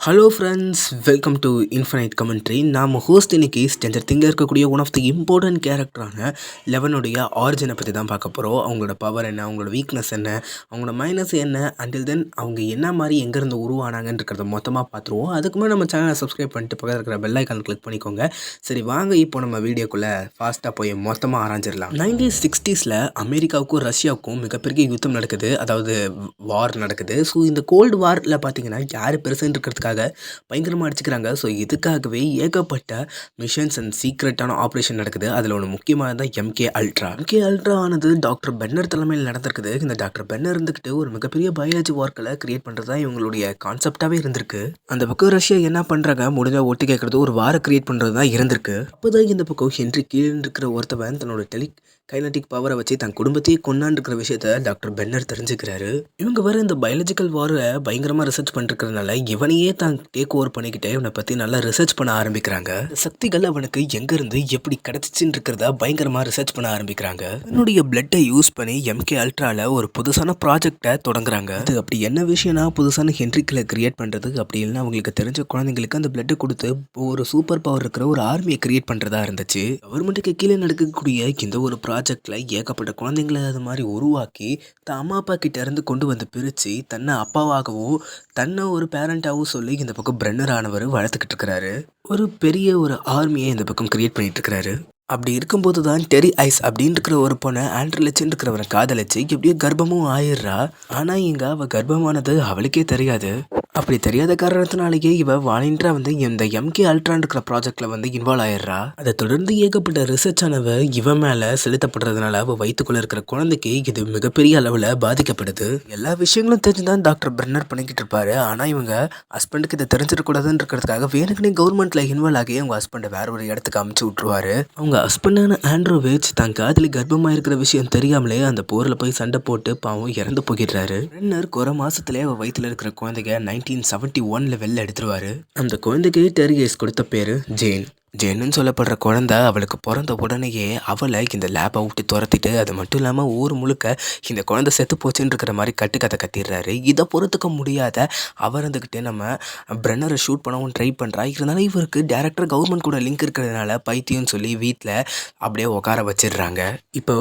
Hello friends, welcome to infinite commentary. நாம் host இன்னைக்கு stranger திங்கில் இருக்கக்கூடிய ஒன் ஆஃப் தி இம்பார்ட்டன்ட் கேரக்டரான லெவனுடைய ஆரிஜினை பற்றி தான் பார்க்க போகிறோம். அவங்களோட பவர் என்ன, அவங்களோட வீக்னஸ் என்ன, அவங்களோட மைனஸ் என்ன, அண்டில் தென் அவங்க என்ன மாதிரி எங்கேருந்து உருவானாங்கன்றத மொத்தமாக பார்த்துருவோம். அதுக்கு முன்னாடி நம்ம சேனலை சப்ஸ்கிரைப் பண்ணிட்டு பக்கத்தில் இருக்கிற பெல் ஐக்கான் கிளிக் பண்ணிக்கோங்க. சரி வாங்க, இப்போ நம்ம வீடியோக்குள்ளே ஃபாஸ்ட்டாக போய் மொத்தமாக ஆரம்பிச்சிடலாம். 1960s அமெரிக்காவுக்கும் ரஷ்யாவுக்கும் மிகப்பெரிய யுத்தம் நடக்குது, அதாவது வார் நடக்குது. ஸோ இந்த கோல்டு வாரில் பார்த்தீங்கன்னா யார் பெருசுன்னு இருக்கிறதுக்காக பயங்கரமாக அடிச்சுக்கிறாங்க. ஸோ இதுக்காகவே ஏகப்பட்ட மிஷன்ஸ் அண்ட் சீக்ரெட்டான ஆப்ரேஷன் நடக்குது. அதில் ஒன்று முக்கியமானதான் எம்கே அல்ட்ரா ஆனது டாக்டர் பென்னர் தலைமையில் நடந்திருக்குது. இந்த டாக்டர் பென்னர் இருந்துக்கிட்டு ஒரு மிகப்பெரிய பயாலஜி வார்க்கில் கிரியேட் பண்ணுறது தான் இவங்களுடைய கான்செப்டாகவே இருந்திருக்கு. அந்த பக்கம் ரஷ்யா என்ன பண்ணுறாங்க, முடிஞ்சா ஒட்டு கேட்குறது ஒரு வாரை கிரியேட் பண்ணுறது தான் இருந்திருக்கு. அப்போதான் இந்த பக்கம் ஹென்றி கீழே இருக்கிற ஒருத்தவன் தன்னோட கைனட்டிக் பவரை வச்சு தன் குடும்பத்தையே கொண்டான்னு இருக்கிற விஷயத்த டாக்டர் பென்னர் தெரிஞ்சுக்கிறாரு. இவங்க வர இந்த பயாலஜிக்கல் வாரை பயங்கரமாக ரிசர்ச் பண்ணிருக்கிறதுனால இவனையே தான் டேக் ஓவர் பண்ணிக்கிட்டே இவனை பற்றி நல்லா ரிசர்ச் பண்ண ஆரம்பிக்கிறாங்க. சக்திகள் அவனுக்கு எங்கேருந்து எப்படி கிடச்சிச்சின்னு இருக்கிறதா பயங்கரமாக ரிசர்ச் பண்ண ஆரம்பிக்கிறாங்க. என்னுடைய பிளட்டை யூஸ் பண்ணி எம்கே அல்ட்ராவில் ஒரு புதுசான ப்ராஜெக்டை தொடங்குறாங்க. அது அப்படி என்ன விஷயம்னா, புதுசான ஹென்ரிக்கில் கிரியேட் பண்ணுறது, அப்படி இல்லைன்னா அவங்களுக்கு தெரிஞ்ச குழந்தைங்களுக்கு அந்த பிளட்டை கொடுத்து ஒரு சூப்பர் பவர் இருக்கிற ஒரு ஆர்மியை கிரியேட் பண்ணுறதா இருந்துச்சு. கவர்மெண்ட்டுக்கு கீழே நடக்கக்கூடிய இந்த ஒரு ப்ராஜெக்டில் ஏகப்பட்ட குழந்தைங்களை அது மாதிரி உருவாக்கி தன் அம்மா அப்பா கிட்ட இருந்து கொண்டு வந்து பிரித்து தன்னை அப்பாவாகவும் தன்னை ஒரு பேரண்டாகவும் சொல்லி இந்த பக்கம் பிரென்னர் ஆனவர் வளர்த்துக்கிட்டு இருக்கிறாரு. ஒரு பெரிய ஒரு ஆர்மியை இந்த பக்கம் கிரியேட் பண்ணிட்டு இருக்கிறாரு. அப்படி இருக்கும்போது தான் டெரி ஐஸ் அப்படின்னு இருக்கிற ஒரு பொண்ணை ஆண்ட்ரலச்சின்னு இருக்கிறவரை காதலிச்சு எப்படியோ கர்ப்பமும் ஆயிடுறா. ஆனால் இங்கே அவள் கர்ப்பமானது அவளுக்கே தெரியாது. அப்படி தெரியாத காரணத்தினாலேயே இவ வாலின்றா இந்த எம்கே அல்ட்ரான் இருக்கிற ப்ராஜெக்டில் இன்வால்வ் ஆயிடுறா. அதை தொடர்ந்து ஏகப்பட்ட ரிசர்ச் ஆனவ இவ மேலே செலுத்தப்படுறதுனால அவள் வயிற்றுக்குள்ளே இருக்கிற குழந்தைக்கு இது மிகப்பெரிய அளவில் பாதிக்கப்படுது. எல்லா விஷயங்களும் தெரிஞ்சுதான் டாக்டர் பிரென்னர் பண்ணிக்கிட்டு இருப்பாரு. ஆனால் இவங்க ஹஸ்பண்டுக்கு இதை தெரிஞ்சிடக்கூடாதுன்னு இருக்கிறதுக்காக வேணுக்குனே கவர்மெண்ட்டில் இன்வால்வ் ஆகி அவங்க ஹஸ்பண்டை வேற ஒரு இடத்துக்கு அமுச்சு விட்டுருவாரு. அவங்க ஹஸ்பண்டான ஆண்ட்ரோவேஜ் தன் காதலி கர்ப்பமாக இருக்கிற விஷயம் தெரியாமலே அந்த போரில் போய் சண்டை போட்டு பாவம் இறந்து போகிடுறாரு. பிரென்னர் ஒரு மாசத்துலேயே அவள் வயிற்றுல இருக்கிற குழந்தைங்க 1971 வெளில எடுத்துருவாரு. அந்த குழந்தைக்கு டெரி ஐஸ் கொடுத்த பேரு ஜேன்னு சொல்லப்படுற குழந்தை அவளுக்கு பிறந்த உடனேயே அவளை இந்த லேபை விட்டு துரத்திட்டு, அது மட்டும் இல்லாமல் ஊர் முழுக்க இந்த குழந்தை செத்து போச்சுன்னு இருக்கிற மாதிரி கட்டுக்கதை கட்டிடுறாரு. இதை பொறுத்துக்க முடியாத அவர் இருந்துக்கிட்டே நம்ம பிரென்னரை ஷூட் பண்ணவும் ட்ரை பண்ணுறா. இருந்தாலும் இவருக்கு டேரக்டர் கவர்மெண்ட் கூட லிங்க் இருக்கிறதுனால பைத்தியம்னு சொல்லி வீட்டில் அப்படியே உட்கார வச்சிடுறாங்க. இப்போ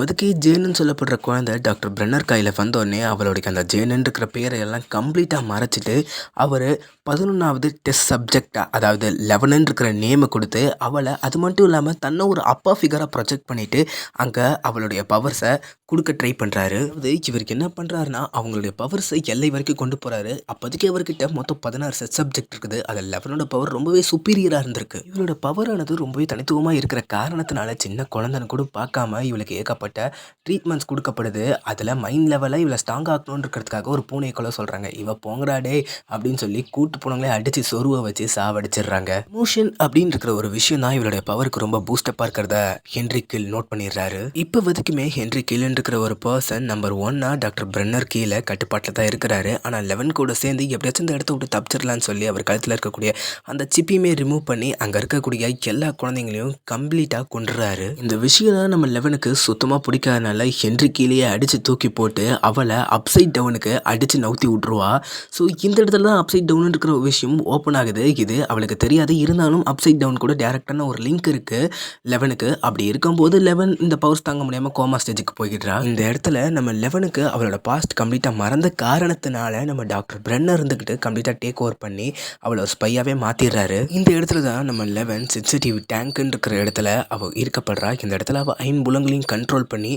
ஜேன்னு சொல்லப்படுற குழந்தை டாக்டர் பிரென்னர் கையில் வந்தோடனே அவளுடைய அந்த ஜேன்னு இருக்கிற பேரை எல்லாம் கம்ப்ளீட்டாக மறைச்சிட்டு அவர் 11வது டெஸ்ட் சப்ஜெக்டாக, அதாவது 11 இருக்கிற நேமை கொடுத்து அவளை அது மட்டும் இல்லாமல் தன்னை ஒரு அப்பா ஃபிகராக ப்ரொஜெக்ட் பண்ணிவிட்டு அங்கே அவளுடைய பவர்ஸை கொடுக்க ட்ரை பண்ணுறாரு. அதாவது இவருக்கு என்ன பண்ணுறாருன்னா, அவங்களுடைய பவர்ஸை எல்லை வரைக்கும் கொண்டு போகிறாரு. அப்போதைக்கு அவர்கிட்ட மொத்தம் 16 செட் சப்ஜெக்ட் இருக்குது. அதில் 11ஓட பவர் ரொம்பவே சுப்பீரியராக இருந்திருக்கு. இவளோட பவரானது ரொம்பவே தனித்துவமாக இருக்கிற காரணத்தினால சின்ன குழந்தைன்னு கூட பார்க்காம இவளுக்கு ஏகப்பட்ட ட்ரீட்மெண்ட்ஸ் கொடுக்கப்படுது. அதில் மைண்ட் லெவலில் இவளை ஸ்ட்ராங் ஆக்கணும்னு இருக்கிறதுக்காக ஒரு பூனையை கொள்ள சொல்கிறாங்க. இவ போங்கடாடே அப்படின்னு சொல்லி கூட்டு பூனைங்களே அடித்து சொருவை வச்சு சாவடிச்சிடுறாங்க. மோஷன் அப்படின்னு இருக்கிற ஒரு விஷயம் தான் இவளுடைய பவருக்கு ரொம்ப பூஸ்டப்பாக இருக்கிறத ஹென்றி கில் நோட் பண்ணிடுறாரு. இப்போ வரைக்குமே ஹென்றி கில் இருக்கிற ஒரு பர்சன் நம்பர் 1 டாக்டர் பிரென்னர் கீழே கட்டுப்பாட்டில் தான் இருக்கிறாரு. ஆனால் 11 கூட சேர்ந்து எப்படியாச்சும் இந்த இடத்த விட்டு தப்பிச்சிடலான்னு சொல்லி அவர் கழுத்தில் இருக்கக்கூடிய அந்த சிப்பியுமே ரிமூவ் பண்ணி அங்கே இருக்கக்கூடிய எல்லா குழந்தைங்களையும் கம்ப்ளீட்டாக கொண்டுறாரு. இந்த விஷயம் நம்ம 11க்கு சுத்தமாக பிடிக்காதனால ஹென்றி கீழே அடித்து தூக்கி போட்டு அவளை அப்சைட் டவுனுக்கு அடித்து நவுத்தி விட்ருவா. ஸோ இந்த இடத்துல தான் அப்சைட் டவுன் இருக்கிற ஒரு விஷயம் ஓப்பன் ஆகுது. இது அவளுக்கு தெரியாது. இருந்தாலும் அப்சைட் டவுன் கூட டேரக்டான ஒரு லிங்க் இருக்குது 11க்கு. அப்படி இருக்கும்போது 11 இந்த பவர்ஸ் தாங்க முடியாமல் கோமா ஸ்டேஜுக்கு போய்கிடுறா. இந்த இடத்துல நம்ம 11க்கு அவளோட பாஸ்ட் கம்ப்ளீட்டாக மறந்த காரணத்தினால நம்ம டாக்டர் பிரென்னர் இருந்துக்கிட்டு கம்ப்ளீட்டாக டேக் ஓவர் பண்ணி அவளை ஸ்பையாகவே மாற்றிடுறாரு. இந்த இடத்துல தான் நம்ம 11 சென்சிட்டிவ் டேங்க்குன்னு இருக்கிற இடத்துல அவள் ஈர்க்கப்படுறா. இந்த இடத்துல அவள் ஐம்புலங்களையும் கண்ட்ரோல் பண்ணி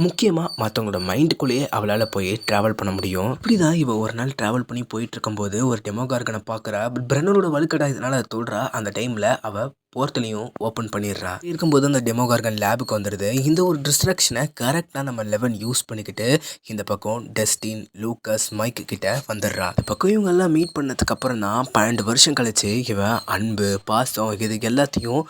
முக்கியமாக மற்றவங்களோட மைண்டுக்குள்ளேயே அவளால் போய் ட்ராவல் பண்ண முடியும். இப்படி தான் இவள் ஒரு நாள் ட்ராவல் பண்ணி போயிட்டு இருக்கும்போது ஒரு டெமோகார்கனை பார்க்குறா. பிரென்னரோட வலுக்கடா இதனால் அதை தோல்றா. அந்த டைமில் அவள் போர்ட்டலையும் ஓப்பன் பண்ணிடுறா. இருக்கும்போது அந்த டெமோகார்கன் லேபுக்கு வந்துடுது. இந்த ஒரு டிஸ்ட்ராக்ஷனை கரெக்டாக நம்ம 11 யூஸ் பண்ணிக்கிட்டு இந்த பக்கம் டஸ்டின், லூக்கஸ், மைக்கு கிட்ட வந்துடுறா. இந்த பக்கம் இவங்கெல்லாம் மீட் பண்ணதுக்கு அப்புறம் தான் 12 வருஷம் கழிச்சு இவன் அன்பு, பாசம் இது எல்லாத்தையும்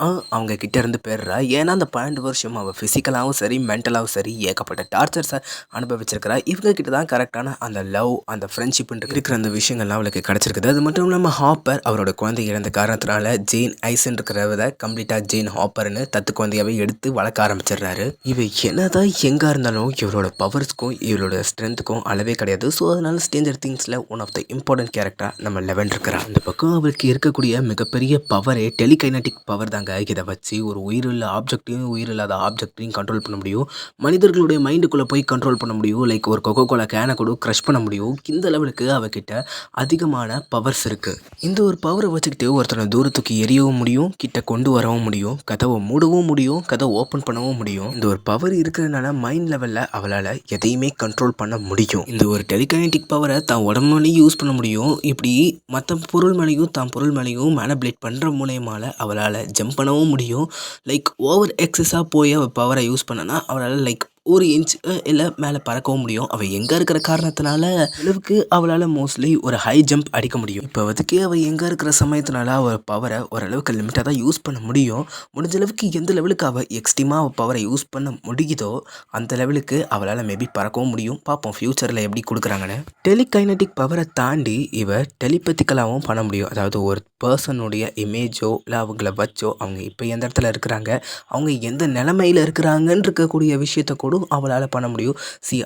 அவங்க கிட்ட இருந்து பெறுறா. ஏன்னா அந்த 12 வருஷம் அவள் ஃபிசிக்கலாகவும் சரி மென்டலாகவும் சரி ஏகப்பட்ட டார்ச்சர்ஸை அனுபவிச்சிருக்கிறா. இவங்க கிட்ட தான் கரெக்டான அந்த லவ் அந்த ஃப்ரெண்ட்ஷிப்ன்ற இருக்கிற அந்த விஷயங்கள்லாம் அவளுக்கு கிடச்சிருக்குது. அது மட்டும் இல்லாமல் ஹாப்பர் அவரோட குழந்தை இழந்த காரணத்தினால ஜேன் ஐசன் இருக்கிறத கம்ப்ளீட்டாக ஜேன் ஹாப்பர்னு தத்து குழந்தையாவே எடுத்து வளர்க்க ஆரம்பிச்சிடுறாரு. இவ என்னதான் எங்கே இருந்தாலும் இவரோட பவர்ஸ்க்கும் இவரோட ஸ்ட்ரென்த்துக்கும் அளவே கிடையாது. ஸோ அதனால ஸ்ட்ரேஞ்சர் திங்ஸில் ஒன் ஆஃப் த இம்பார்ட்டன்ட் கேரக்டராக நம்ம லெவன் இருக்கிறா. அந்த பக்கம் அவளுக்கு இருக்கக்கூடிய மிகப்பெரிய பவரே டெலிகைனட்டிக் பவர் தாங்க. இதை வச்சு ஒரு உயிருள்ள ஆப்ஜெக்டையும் உயிரில்லாத ஆப்ஜெக்டையும் கண்ட்ரோல் பண்ண முடியும். மனிதர்களுடைய மைண்டுக்குள்ளே போய் கண்ட்ரோல் பண்ண முடியும். லைக் ஒரு கொக்கோ கோலா கேனை கூட க்ரஷ் பண்ண முடியும். இந்த லெவலுக்கு அவகிட்ட அதிகமான பவர்ஸ் இருக்குது. இந்த ஒரு பவரை வச்சுக்கிட்டு ஒருத்தனை தூரத்துக்கு எரியவும் முடியும், கிட்ட கொண்டு வரவும் முடியும், கதவை மூடவும் முடியும், கதவை ஓப்பன் பண்ணவும் முடியும். இந்த ஒரு பவர் இருக்கிறதுனால மைண்ட் லெவலில் அவளால் எதையுமே கண்ட்ரோல் பண்ண முடியும். இந்த ஒரு டெலிகைனட்டிக் பவரை தான் உடம்பு மேலேயும் யூஸ் பண்ண முடியும். இப்படி மற்ற பொருள் மேலேயும் தான் பொருள் மேலேயும் மேனிபுலேட் பண்ணுற மூலயமால அவளால் ஜம்ப் பண்ணவும் முடியும். லைக் ஓவர் எக்ஸஸாக போய் அவள் பவரை யூஸ் பண்ணனா அவளால் லைக் 1 இன்ச் இல்லை மேலே பறக்கவும் முடியும். அவள் எங்கே இருக்கிற காரணத்தினால அளவுக்கு அவளால் மோஸ்ட்லி ஒரு ஹை ஜம்ப் அடிக்க முடியும். இப்போ அதுக்கு அவள் எங்கே இருக்கிற சமயத்தினால அவள் பவரை ஓரளவுக்கு லிமிட்டாக தான் யூஸ் பண்ண முடியும். முடிஞ்ச அளவுக்கு எந்த லெவலுக்கு அவள் எக்ஸ்ட்ரீமாக அவள் பவரை யூஸ் பண்ண முடியுதோ அந்த லெவலுக்கு அவளால் மேபி பறக்கவும் முடியும். பார்ப்போம் ஃப்யூச்சரில் எப்படி கொடுக்குறாங்கன்னு. டெலிகைனட்டிக் பவரை தாண்டி இவ டெலிபதிக்கலாகவும் பண்ண முடியும். அதாவது ஒரு பர்சனுடைய இமேஜோ இல்லை அவங்கள வச்சோ அவங்க இப்போ எந்த இடத்துல இருக்கிறாங்க, அவங்க எந்த நிலமையில் இருக்கிறாங்கன்னு இருக்கக்கூடிய விஷயத்த கூட அவளால் பண்ண முடியும்.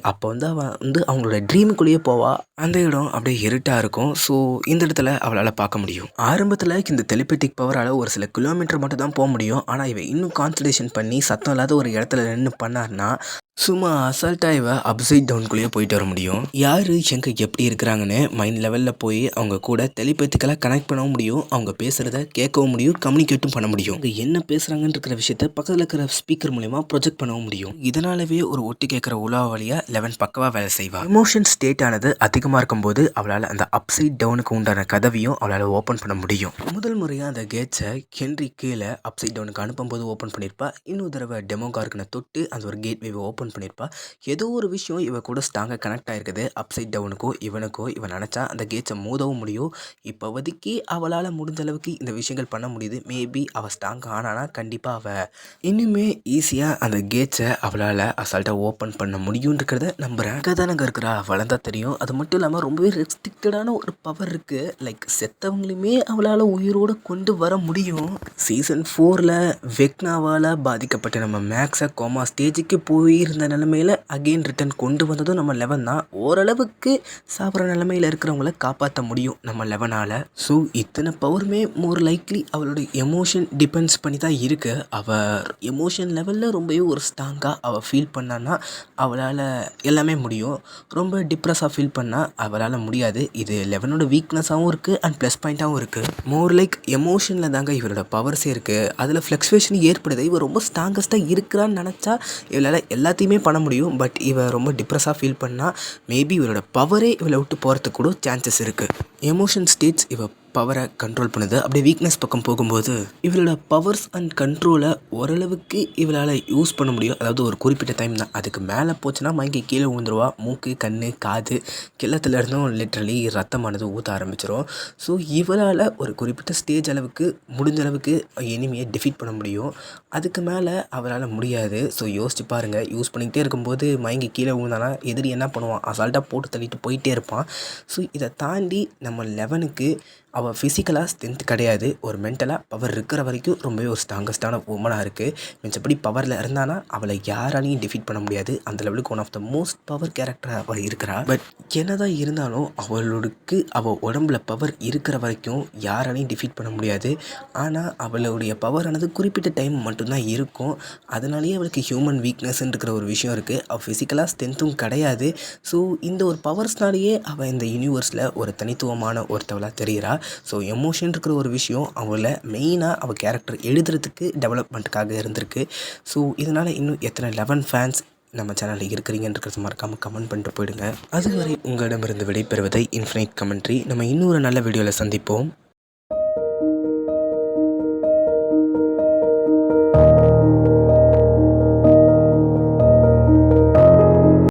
அப்போ அவள் அவங்களோட ட்ரீமுக்குள்ளேயே போவா. அந்த இடம் அப்படியே இருட்டாக இருக்கும். ஸோ இந்த இடத்துல அவளால் பார்க்க முடியும். ஆரம்பத்தில் இந்த டெலிபதிக் பவரால் ஒரு சில கிலோமீட்டர் மட்டும் தான் போக முடியும். ஆனால் இவ இன்னும் கான்சன்ட்ரேஷன் பண்ணி சத்தம் இல்லாத ஒரு இடத்துல நின்று பண்ணார்னா சும்மா அசால்ட்டாக இவ அப்சைட் டவுனுக்குள்ளேயே போயிட்டு வர முடியும். யார் எங்கே எப்படி இருக்கிறாங்கன்னு மைண்ட் லெவலில் போய் அவங்க கூட டெலிபதிக்கலாக கனெக்ட் பண்ணவும் முடியும். அவங்க பேசுகிறத கேட்கவும் முடியும், கம்யூனிகேட்டும் பண்ண முடியும். அவங்க என்ன பேசுகிறாங்கன்னு இருக்கிற விஷயத்த பக்கத்தில் இருக்கிற ஸ்பீக்கர் மூலமா ப்ரொஜெக்ட் பண்ணவும் முடியும். இதனாலவே ஒரு ஒட்டி கேட்குற உலாவலியாக லெவன் பக்கவாக வேலை செய்வாள். எமோஷன் ஸ்டேட் ஆனது அதிகமாக இருக்கும்போது அவளால் அந்த அப்சைட் டவுனுக்கு உண்டான கதவையும் அவளால் ஓப்பன் பண்ண முடியும். முதல் முறையாக அந்த கேட்ஸை ஹென்றி கீழே அப்சைட் டவுனுக்கு அனுப்பும்போது ஓப்பன் பண்ணியிருப்பா. இன்னொரு தடவை டெமோகார்க்குன்னு தொட்டு அந்த ஒரு கேட்வேவை ஓப்பன் பண்ணியிருப்பா. ஏதோ ஒரு விஷயம் இவ கூட ஸ்ட்ராங்காக கனெக்ட் ஆகிருக்குது. அப்சைட் டவுனுக்கோ இவனுக்கோ இவன் நினச்சா அந்த கேட்ஸை மோதவும் முடியும். இப்போதைக்கு அவளால் முடிஞ்ச அளவுக்கு இந்த விஷயங்கள் பண்ண முடியுது. மேபி அவள் ஸ்ட்ராங் ஆனானா கண்டிப்பாக அவள் இன்னுமே ஈஸியாக அந்த கேட்ஸை அவளால் அசால்ட்டாக ஓப்பன் பண்ண முடியும்ன்றத நம்புகிறேன். தானங்க இருக்கிறா வளர்ந்தா தெரியும். அது மட்டும் இல்லாமல் ரொம்பவே ரெஸ்ட்ரிக்டடான ஒரு பவர் இருக்குது. லைக் செத்தவங்களையுமே அவளால் உயிரோடு கொண்டு வர முடியும். சீசன் 4ல் வெக்னாவால் பாதிக்கப்பட்ட நம்ம மேக்ஸை கோமா ஸ்டேஜுக்கு போயிருந்த நிலைமையில் அகெயின் ரிட்டர்ன் கொண்டு வந்ததும் நம்ம லெவன் தான். ஓரளவுக்கு சாப்பிட்ற நிலைமையில் இருக்கிறவங்கள காப்பாற்ற முடியும் நம்ம லெவனால். ஸோ இத்தனை பவருமே மோர் லைக்லி அவளோட எமோஷன் டிபெண்ட்ஸ் பண்ணி தான் இருக்குது. அவள் எமோஷன் லெவலில் ரொம்பவே ஒரு ஸ்ட்ராங்காக அவள் ஃபீல் பண்ணான்னா அவளால் எல்லாமே முடியும். ரொம்ப டிப்ரெஸ்ஸாக ஃபீல் பண்ணால் அவளால் முடியாது. இது லெவனோட வீக்னஸாகவும் இருக்குது அண்ட் ப்ளஸ் பாயிண்ட்டாகவும் இருக்குது. மோர் லைக் எமோஷனில் தாங்க இவரோட பவர்ஸே இருக்குது. அதில் ஃப்ளக்சுவேஷன் ஏற்படுது. இவ ரொம்ப ஸ்ட்ராங்கஸ்ட்டாக இருக்கிறான்னு நினச்சா இவளால் எல்லாத்தையுமே பண்ண முடியும். பட் இவ ரொம்ப டிப்ரெஸ்ஸாக ஃபீல் பண்ணால் மேபி இவளோட பவரே இவளை விட்டு போகிறதுக்கு கூட சான்சஸ் இருக்குது. எமோஷன் ஸ்டேட்ஸ் இவ பவரை கண்ட்ரோல் பண்ணுது. அப்படியே வீக்னஸ் பக்கம் போகும்போது இவளோட பவர்ஸ் அண்ட் கண்ட்ரோலை ஓரளவுக்கு இவளால் யூஸ் பண்ண முடியும். அதாவது ஒரு குறிப்பிட்ட டைம் தான். அதுக்கு மேலே போச்சுன்னா மயங்கி கீழே விழுந்துருவா. மூக்கு கண் காது கிள்ளத்துல இருந்தும் லிட்ரலி ரத்தமானது ஊற்ற ஆரம்பிச்சிடும். ஸோ இவளால் ஒரு குறிப்பிட்ட ஸ்டேஜ் அளவுக்கு முடிஞ்ச அளவுக்கு எனிமையை டிஃபீட் பண்ண முடியும். அதுக்கு மேலே அவளால் முடியாது. ஸோ யோசிச்சு பாருங்கள். யூஸ் பண்ணிக்கிட்டே இருக்கும்போது மயங்கி கீழே விழுந்தானா எதிரி என்ன பண்ணுவான்? அசால்ட்டாக போட்டு தள்ளிட்டு போயிட்டே இருப்பான். ஸோ இதை தாண்டி நம்ம லெவனுக்கு அவள் ஃபிசிக்கலாக ஸ்ட்ரென்த் கிடையாது. ஒரு மென்டலாக பவர் இருக்கிற வரைக்கும் ரொம்பவே ஒரு ஸ்ட்ராங்கஸ்டான உமனாக இருக்குது. மிச்சப்படி பவரில் இருந்தானா அவளை யாராலையும் டிஃபீட் பண்ண முடியாது. அந்த லெவலுக்கு one of the most power கேரக்டராக அவள் இருக்கிறாள். பட் என்னதான் இருந்தாலும் அவளுக்கு அவள் உடம்புல பவர் இருக்கிற வரைக்கும் யாராலையும் டிஃபீட் பண்ண முடியாது. ஆனால் அவளுடைய பவரானது குறிப்பிட்ட டைம் மட்டும்தான் இருக்கும். அதனாலேயே அவளுக்கு ஹியூமன் வீக்னஸ்ன்னு இருக்கிற ஒரு விஷயம் இருக்குது. அவள் ஃபிசிக்கலாக ஸ்ட்ரென்த்தும் கிடையாது. ஸோ இந்த ஒரு பவர்ஸ்னாலேயே அவள் இந்த யூனிவர்ஸில் ஒரு தனித்துவமான ஒருத்தவளாக தெரிகிறா. ஸோ எமோஷன் இருக்கிற ஒரு விஷயம் அவளை மெயினாக அவள் கேரக்டர் எழுதுறதுக்கு டெவலப்மெண்ட்டுக்காக இருந்திருக்கு. ஸோ இதனால் இன்னும் எத்தனை 11 ஃபேன்ஸ் நம்ம சேனலில் இருக்கிறீங்கன்றது மறக்காமல் கமெண்ட் பண்ணிட்டு போயிடுங்க. அதுவரை உங்களிடமிருந்து விடைபெறுவதை இன்ஃபினைட் கமெண்ட்ரி. நம்ம இன்னொரு நல்ல வீடியோவில் சந்திப்போம்.